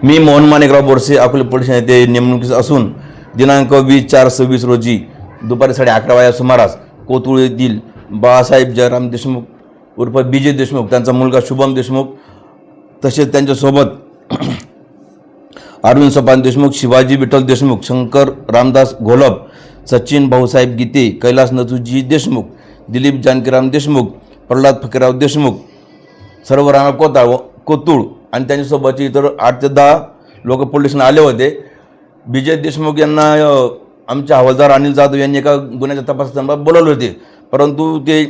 मी Mohan Manikrao Borse Akole police येथे नेमणुकीस असून दिनांक 20/4/26 रोजी दुपारी 11:30 वाजता सुमारास कोथरूड येथील बाळासाहेब जयराम देशमुख उर्फ BJ देशमुख, त्यांचा मुलगा शुभम देशमुख, तसेच त्यांच्यासोबत अरविंद सोपान देशमुख, शिवाजी विठ्ठल देशमुख, शंकर रामदास घोलप, सचिन भाऊसाहेब गीते, कैलास नथुजी देशमुख, दिलीप जानकीराम देशमुख, प्रल्हाद फकीरराव देशमुख, सर्व राणा कोथरूड आणि त्यांच्यासोबतचे इतर 8 ते 10 लोक पोलीस स्टेशनला आले होते. BJ देशमुख यांना आमचे हवालदार अनिल जाधव यांनी एका गुन्ह्याच्या तपासासंदर्भात बोलावले होते, परंतु ते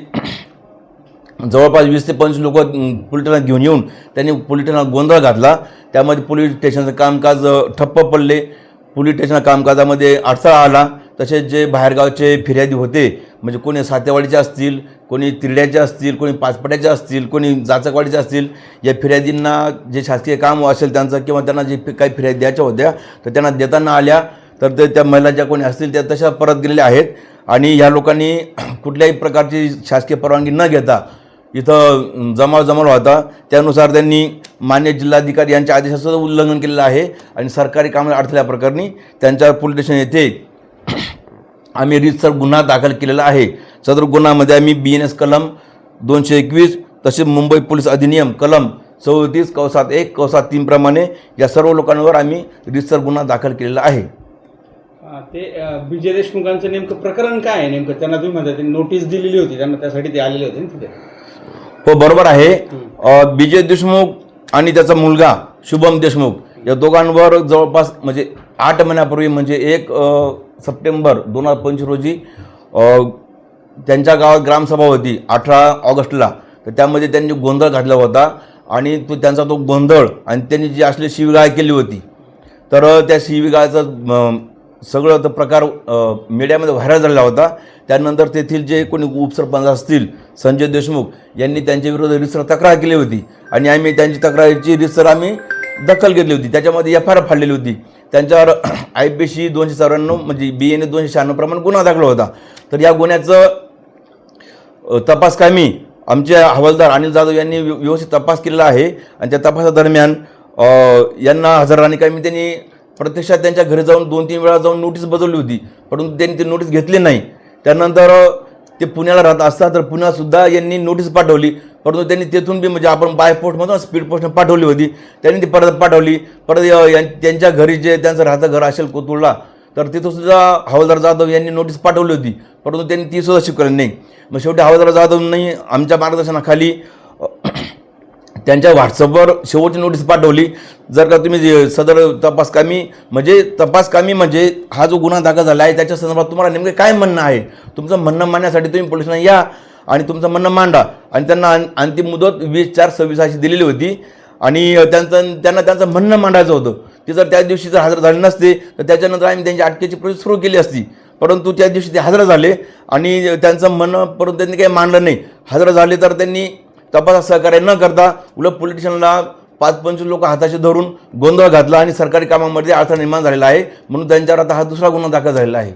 जवळपास 20 ते 25 लोक पोलीस स्टेशनात घेऊन येऊन त्यांनी पोलीस स्टेशनात गोंधळ घातला. त्यामध्ये पोलीस स्टेशनचं कामकाज ठप्प पडले. पोलीस स्टेशन कामकाजामध्ये अडथळा आला. तसेच जे बाहेरगावचे फिर्यादी होते, म्हणजे कोणी सातेवाडीचे असतील, कोणी तिरड्याचे असतील, कोणी पाचपट्याचे असतील, कोणी जाचकवाडीचे असतील, या फिर्यादींना जे शासकीय काम असेल त्यांचं किंवा त्यांना जे काही फिर्यादी द्यायच्या होत्या तर त्यांना देताना आल्या, तर ते त्या महिला ज्या कोणी असतील त्या तशा परत गेलेल्या आहेत. आणि ह्या लोकांनी कुठल्याही प्रकारची शासकीय परवानगी न घेता इथं जमाव होता. त्यानुसार त्यांनी मान्य जिल्हाधिकारी यांच्या आदेशाचं उल्लंघन केलेलं आहे आणि सरकारी कामाला अडथळ्याप्रकरणी त्यांच्यावर पोलीस स्टेशन येथे आम्ही रीतसर गुन्हा दाखल केलेला आहे. सदर गुन्ह्यामध्ये आम्ही BNS कलम 221 तसेच मुंबई पोलीस अधिनियम कलम 34/1/3 प्रमाणे या सर्व लोकांवर आम्ही रीतसर गुन्हा दाखल केलेला आहे. ते BJ देशमुखांचं नेमकं प्रकरण काय आहे? नेमकं त्यांना तुम्ही म्हणता ते नोटीस दिलेली होती, त्यांना त्यासाठी ते आलेले होते ना तिथे? हो, बरोबर आहे. BJ देशमुख आणि त्याचा मुलगा शुभम देशमुख या दोघांवर जवळपास म्हणजे 8 महिन्यापूर्वी म्हणजे 1 सप्टेंबर 2025 रोजी त्यांच्या गावात ग्रामसभा होती 18 ऑगस्टला. तर त्यामध्ये त्यांनी गोंधळ घातला होता आणि त्यांचा तो गोंधळ आणि त्यांनी जी असली शिवीगाळ केली होती, तर त्या शिवीगाळाचा सगळं तो प्रकार मीडियामध्ये व्हायरल झालेला होता. त्यानंतर तेथील जे कोणी उपसरपंच असतील संजय देशमुख यांनी त्यांच्या विरोधात रीतसर तक्रार केली होती आणि आम्ही त्यांची तक्रारीची रीतसर आम्ही दखल घेतली होती. त्याच्यामध्ये FIR फाडलेली होती. त्यांच्यावर IPC 294 म्हणजे BNS 296 प्रमाणे गुन्हा दाखल होता. तर या गुन्ह्याचं तपासकामी आमचे हवालदार अनिल जाधव यांनी व्यवस्थित तपास केलेला आहे आणि त्या तपासादरम्यान यांना हजर राहण्याकामी त्यांनी प्रत्यक्षात त्यांच्या घरी जाऊन 2-3 वेळा जाऊन नोटीस बजावली होती, परंतु त्यांनी ती नोटीस घेतली नाही. त्यानंतर ते पुण्याला राहत असतात तर पुण्यातसुद्धा यांनी नोटीस पाठवली, परंतु त्यांनी तेथून बी म्हणजे आपण बाय पोस्टमधून स्पीड पोस्टनं पाठवली होती. त्यांनी ती परत पाठवली. त्यांच्या घरी जे त्यांचं राहतं घर असेल कोथरूडला, तर तिथंसुद्धा हवालदार जाधव यांनी नोटीस पाठवली होती, परंतु त्यांनी तीसुद्धा स्वीकारली नाही. मग शेवटी हवालदार जाधवनी आमच्या मार्गदर्शनाखाली त्यांच्या व्हॉट्सअपवर शेवटची नोटीस पाठवली. जर का तुम्ही सदर तपासकामी म्हणजे हा जो गुन्हा दाखल झाला आहे त्याच्या संदर्भात तुम्हाला नेमकं काय म्हणणं आहे, तुमचं म्हणणं मांडण्यासाठी तुम्ही पोलिसांना या आणि तुमचं म्हणणं मांडा. आणि त्यांना अंतिम मुदत 20/4/26 अशी दिलेली होती आणि त्यांना त्यांचं म्हणणं मांडायचं होतं. ते जर त्या दिवशी जर हजर झाले नसते तर त्याच्यानंतर आम्ही त्यांची अटकेची प्रोसेस सुरू केली असती, परंतु त्या दिवशी ते हजर झाले आणि त्यांचं म्हणणं परंतु त्यांनी काही मांडलं नाही. हजर झाले तर त्यांनी तपासात सहकार्य न करता उलट पोलीस स्टेशनला 5-25 लोक हाताशी धरून गोंधळ घातला आणि सरकारी कामामध्ये अडथळा निर्माण झालेला आहे. म्हणून त्यांच्यावर आता हा दुसरा गुन्हा दाखल झालेला आहे.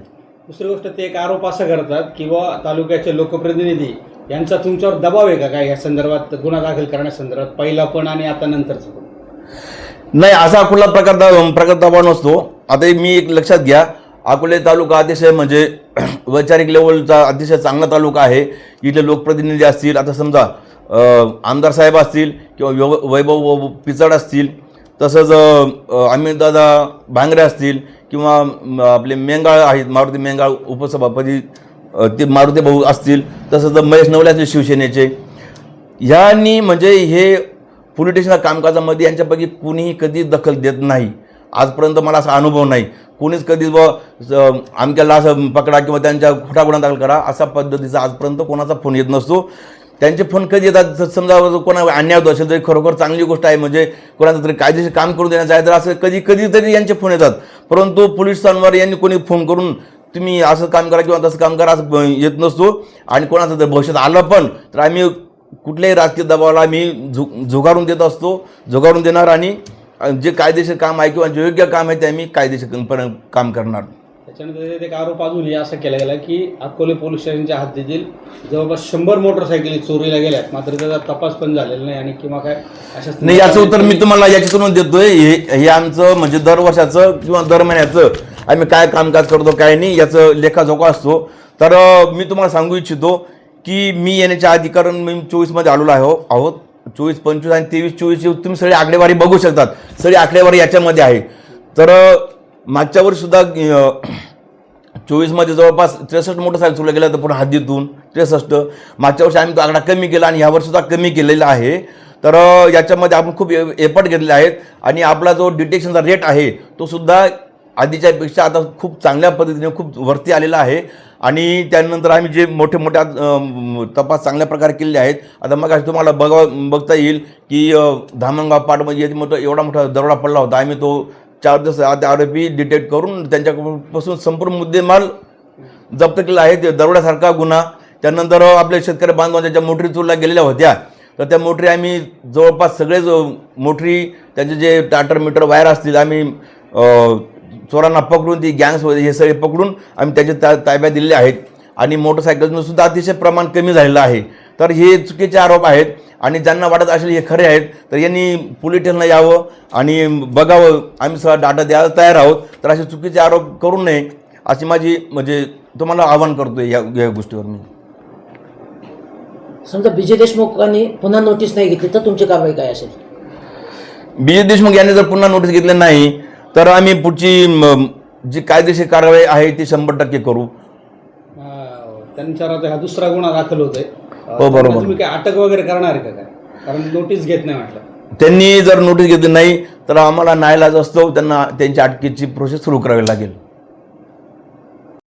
दुसरी गोष्ट, ते एक आरोप असा करतात किंवा तालुक्याचे लोकप्रतिनिधी यांचा तुमच्यावर दबाव आहे का काय या संदर्भात, गुन्हा दाखल करण्यासंदर्भात, पहिला पण आणि आता नंतरचा पण? नाही, असा कुठला प्रकार दबाव नसतो. आता मी एक लक्षात घ्या, अकोले तालुका अतिशय म्हणजे वैचारिक लेवलचा अतिशय चांगला तालुका आहे. इथले लोकप्रतिनिधी असतील, आता समजा आमदार साहेब असतील किंवा वैभव पिचड असतील, तसंच अमितदादा भांगरे असतील किंवा आपले मेंगाळ आहेत, मारुती मेंगाळ उपसभापती ते मारुती भाऊ असतील, तसंच महेश नवले असतील शिवसेनेचे, ह्यांनी म्हणजे हे पोलीस स्टेशन कामकाजामध्ये यांच्यापैकी कुणीही कधी दखल देत नाही. आजपर्यंत मला असा अनुभव नाही. कोणीच कधी आमच्याला असं पकडा किंवा त्यांच्या खोटा गुन्हा दाखल करा असा पद्धतीचा आजपर्यंत कोणाचा फोन येत नसतो. त्यांचे फोन कधी येतात, समजा कोणा अन्याय होत असेल तरी खरोखर चांगली गोष्ट आहे, म्हणजे कोणाचं तरी कायदेशीर काम करून देण्याचं आहे तर असं कधीतरी यांचे फोन येतात. परंतु पोलिसांवर यांनी कोणी फोन करून तुम्ही असं काम करा किंवा तसं काम करा असं येत नसतो. आणि कोणाचं जर भविष्यात आलं पण तर आम्ही कुठल्याही राजकीय दबावाला आम्ही झुगारून देत असतो, झुगारून देणार आणि जे कायदेशीर काम आहे किंवा जे योग्य काम आहे ते आम्ही कायदेशीर काम करणार. त्याच्यानंतर एक आरोप अजूनही असा केला गेला की अकोले पोलीस स्टेशनच्या हद्दीतील जवळपास 100 मोटरसायकली चोरीला गेल्यात, मात्र त्याचा तपास पण झालेला नाही आणि किंवा काय अशा नाही, याचं उत्तर मी तुम्हाला याच्यातून देतोय. हे आमचं म्हणजे दरवर्षाचं किंवा दर महिन्याचं आम्ही काय कामकाज करतो काय नाही याचं लेखाजोखा असतो. तर मी तुम्हाला सांगू इच्छितो की मी येण्याच्या आधी, कारण मी 24मध्ये आलेलो आहोत 24, 25 आणि 23, 24 तुम्ही सगळी आकडेवारी बघू शकतात. सगळी आकडेवारी याच्यामध्ये आहे. तर मागच्या वर्षी सुद्धा 24मध्ये जवळपास 63 मोटरसायकल चोरल्या गेल्या तर पूर्ण हद्दीतून 63. मागच्या वर्षी आम्ही तो आकडा कमी केला आणि ह्या वर्षी सुद्धा कमी केलेला आहे. तर याच्यामध्ये आपण खूप एफर्ट घेतले आहेत आणि आपला जो डिटेक्शनचा रेट आहे तो सुद्धा आधीच्यापेक्षा आता खूप चांगल्या पद्धतीने खूप वरती आलेला आहे. आणि त्यानंतर आम्ही जे मोठे तपास चांगल्या प्रकारे केलेले आहेत. आता मग तुम्हाला बघता येईल की धामणगाव पाटमध्ये एवढा मोठा दरोडा पडला होता. आम्ही तो 4 दिवस आरोपी डिटेक्ट करून त्यांच्यापासून संपूर्ण मुद्देमाल जप्त केला आहे. ते दरोड्यासारखा गुन्हा. त्यानंतर आपल्या शेतकरी बांधवांच्या ज्या मोटरी चोरल्या गेलेल्या होत्या तर त्या मोटरी आम्ही जवळपास सगळेच मोटरी त्यांचे जे टाटर मीटर वायर असतील आम्ही चोरांना पकडून, ती गँग्स हे सगळे पकडून आम्ही त्याचे ताब्यात दिलेले आहेत. आणि मोटरसायकलनं सुद्धा अतिशय प्रमाण कमी झालेलं आहे. तर हे चुकीचे आरोप आहेत आणि ज्यांना वाटत असेल हे खरे आहेत तर यांनी पोलीस स्टेशनला यावं आणि बघावं. आम्ही सगळा डाटा द्यायला तयार आहोत. तर असे चुकीचे आरोप करू नये अशी माझी म्हणजे तुम्हाला आवाहन करतोय या गोष्टीवर मी. समजा विजय देशमुखांनी पुन्हा नोटीस नाही घेतली तर तुमची कारवाई काय असेल? विजय देशमुख यांनी जर पुन्हा नोटीस घेतली नाही तर आम्ही पुढची जी कायदेशीर कारवाई आहे ती 100% करू. त्यांच्यावर आता हा दुसरा गुन्हा दाखल होतोय. हो, बरोबर. तुम्ही काय अटक वगैरे करणार आहे का काय? कारण नोटीस घेत नाही म्हटलं. त्यांनी जर नोटीस घेतली नाही तर आम्हाला न्यायालयात असतो त्यांना त्यांच्या अटकेची प्रोसेस सुरू करावी लागेल.